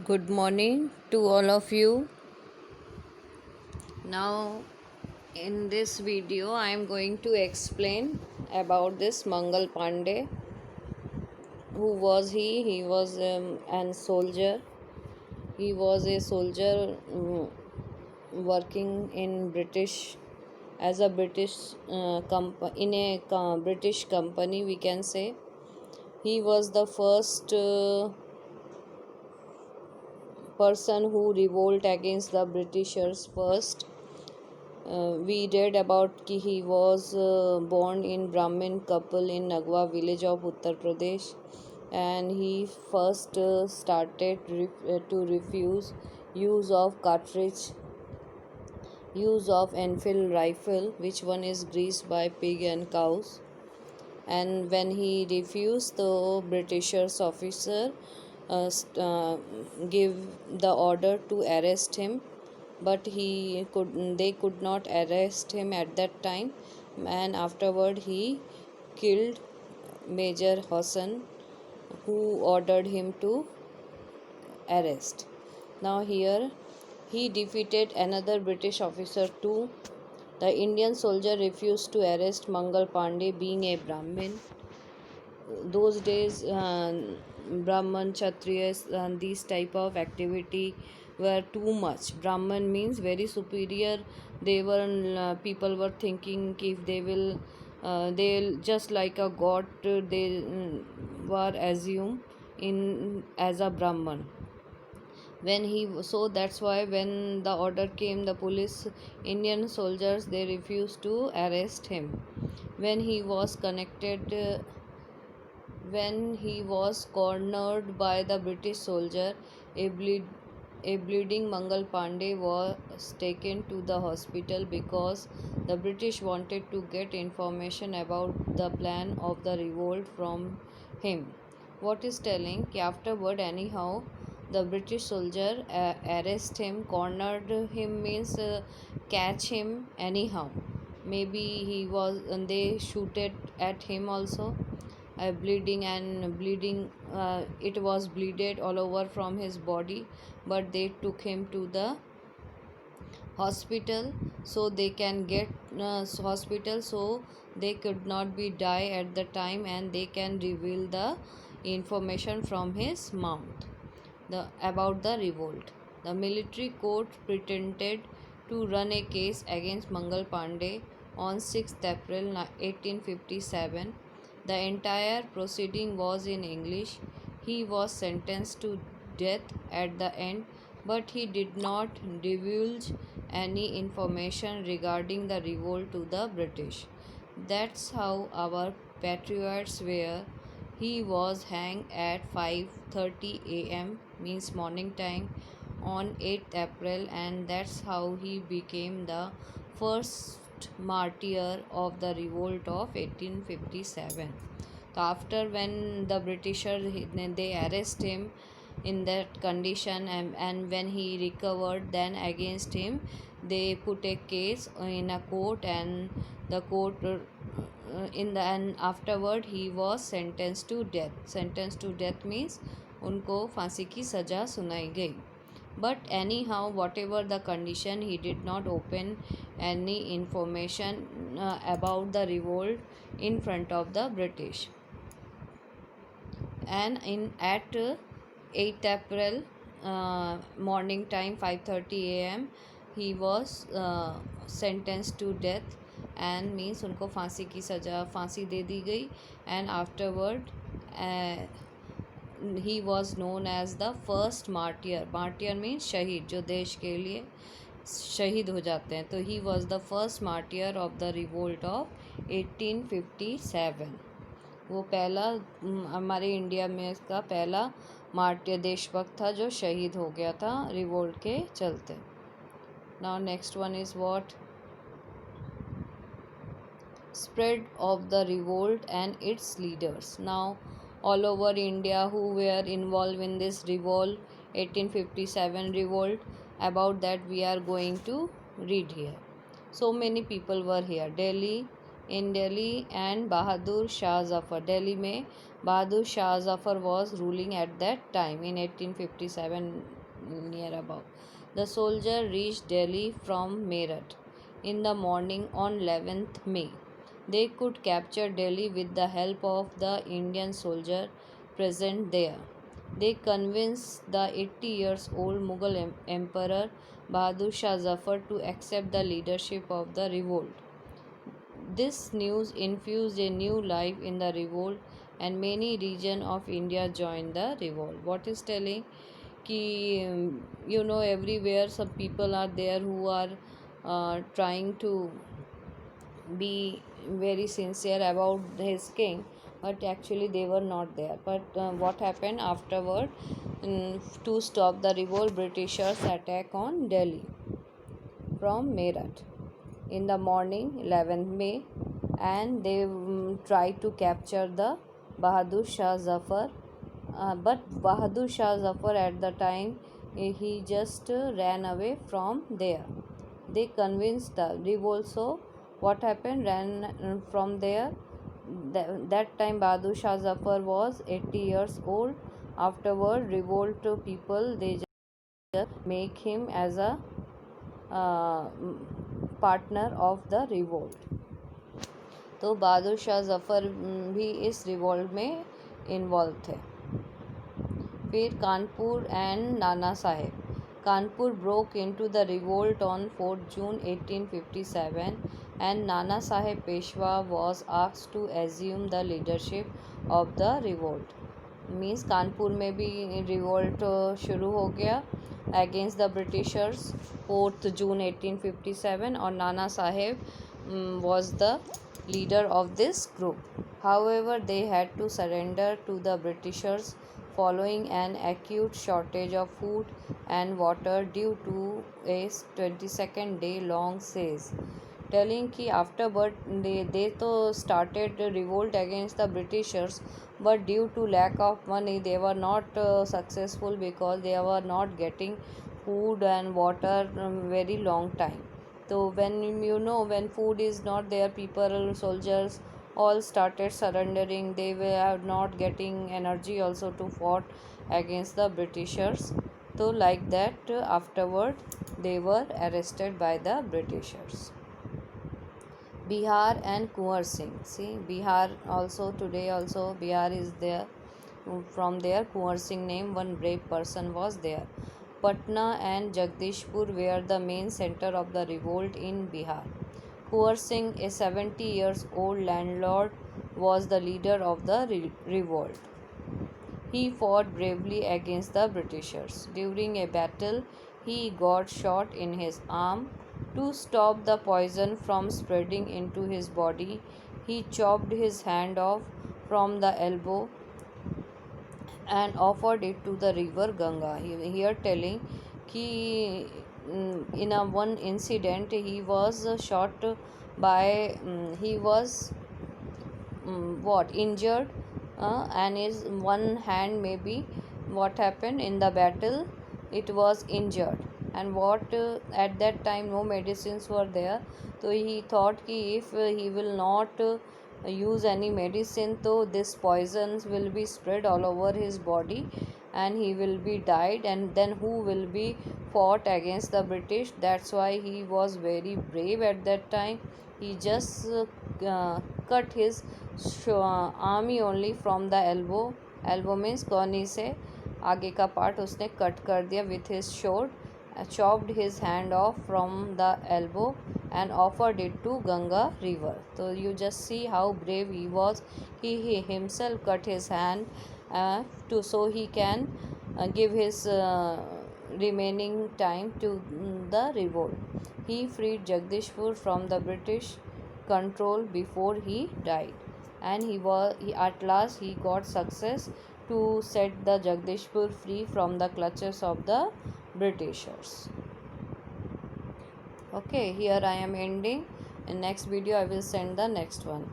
Good morning to all of you. Now, in this video, I am going to explain about this Mangal Pandey. Who was he? He was an soldier. He was a soldier working in British as a British in a British company. We can say he was the first person who revolt against the Britishers first. We read about कि he was born in Brahmin couple in Nagwa village of Uttar Pradesh, and he first started to refuse use of cartridge, use of Enfield rifle, which one is greased by pig and cows. And when he refused, the Britishers officer give the order to arrest him, but they could not arrest him at that time, and afterward he killed Major Hassan, who ordered him to arrest. Now here he defeated another British officer too. The Indian soldier refused to arrest Mangal Pandey, being a Brahmin. Those days, Brahman, Kshatriyas, and these type of activity were too much. Brahman means very superior. They were people were thinking if they will they'll just like a god, they were assumed in as a Brahman. That's why when the order came, the police, Indian soldiers, they refused to arrest him. when he was connected when he was cornered by the British soldier, a, a bleeding Mangal Pandey was taken to the hospital because the British wanted to get information about the plan of the revolt from him. What is telling? Afterward, anyhow, the British soldier arrest him, cornered him means catch him anyhow. Maybe he was, and they shooted at him also, bleeding, it was bleeded all over from his body, but they took him to the hospital so they can get hospital, so they could not be die at the time, and they can reveal the information from his mouth about the revolt. The military court pretended to run a case against Mangal Pandey on 6th April 1857. The entire proceeding was in English. He was sentenced to death at the end, but he did not divulge any information regarding the revolt to the British. That's how our patriots were. He was hanged at 5:30 a.m. means morning time on 8th April, and that's how he became the first martyr of the revolt of 1857. So after, when the Britishers they arrest him in that condition, and when he recovered, then against him they put a case in a court, and the court in the and afterward he was sentenced to death. Sentenced to death means उनको फांसी की सज़ा सुनाई गई. But anyhow, whatever the condition, he did not open any information about the revolt in front of the British. And at 8th April morning time 5:30 a.m. he was sentenced to death, and means उनको फांसी दे दी गई. And afterward he was known as the first martyr. Martyr means शहीद, जो देश के लिए शहीद हो जाते हैं. तो he was the first martyr of the revolt of 1857. वो पहला हमारे इंडिया में इसका पहला मार्टियर देशभक्त था जो शहीद हो गया था रिवोल्ट के चलते. Now next one is what? Spread of the revolt and its leaders. Now all over India who were involved in this revolt, 1857 revolt, about that we are going to read here. So many people were here. Delhi, in Delhi and Bahadur Shah Zafar. Delhi में Bahadur Shah Zafar was ruling at that time in 1857 near about. The soldier reached Delhi from Meerut in the morning on 11th May. They could capture Delhi with the help of the Indian soldier present there. They convinced the 80 years old Mughal Emperor Bahadur Shah Zafar to accept the leadership of the revolt. This news infused a new life in the revolt and many regions of India joined the revolt. What is telling? Ki, everywhere some people are there who are trying to be very sincere about his king, but actually they were not there. But what happened afterward? To stop the revolt, Britishers attack on Delhi from Meerut in the morning 11th May, and they tried to capture the Bahadur Shah Zafar. But Bahadur Shah Zafar at the time he just ran away from there. They convinced the revolt. So what happened? Ran from there. That time Bahadur Shah Zafar was 80 years old. Afterward, revolt people they just make him as a uh, partner of the revolt. तो बहादुर शाह जफ़र भी इस revolt में involve थे. फिर Kanpur and Nana Sahib. Kanpur broke into the revolt on 4th June 1857 and Nana Saheb Peshwa was asked to assume the leadership of the revolt. Means Kanpur में भी revolt शुरू हो गया against the Britishers 4th June 1857 और Nana Saheb was the leader of this group. However, they had to surrender to the Britishers following an acute shortage of food and water due to a 22nd day long siege. Telling कि afterward they तो started revolt against the Britishers, but due to lack of money they were not successful because they were not getting food and water very long time. So when food is not there, people, soldiers all started surrendering. They were not getting energy also to fought against the Britishers. So like that afterward they were arrested by the Britishers. Bihar and Kunwar Singh. See, Bihar also today also Bihar is there. From there Kunwar Singh name one brave person was there. Patna and Jagdishpur were the main center of the revolt in Bihar. Kunwar Singh, a 70 years old landlord, was the leader of the revolt. He fought bravely against the Britishers. During a battle, he got shot in his arm. To stop the poison from spreading into his body, he chopped his hand off from the elbow and offered it to the river Ganga. Here telling कि in a one incident he was shot by he was injured and his one hand maybe what happened in the battle it was injured, and what at that time no medicines were there, so he thought कि if he will not use any medicine so this poisons will be spread all over his body and he will be died, and then who will be fought against the British. That's why he was very brave at that time. He just cut his army only from the elbow. Elbow means कोहनी से आगे का part उसने cut कर दिया with his sword, chopped his hand off from the elbow and offered it to Ganga river. So you just see how brave he was. He himself cut his hand so he can give his remaining time to the revolt. He freed Jagdishpur from the British control before he died, and he at last he got success to set the Jagdishpur free from the clutches of the Britishers. Okay, here I am ending. In next video I will send the next one.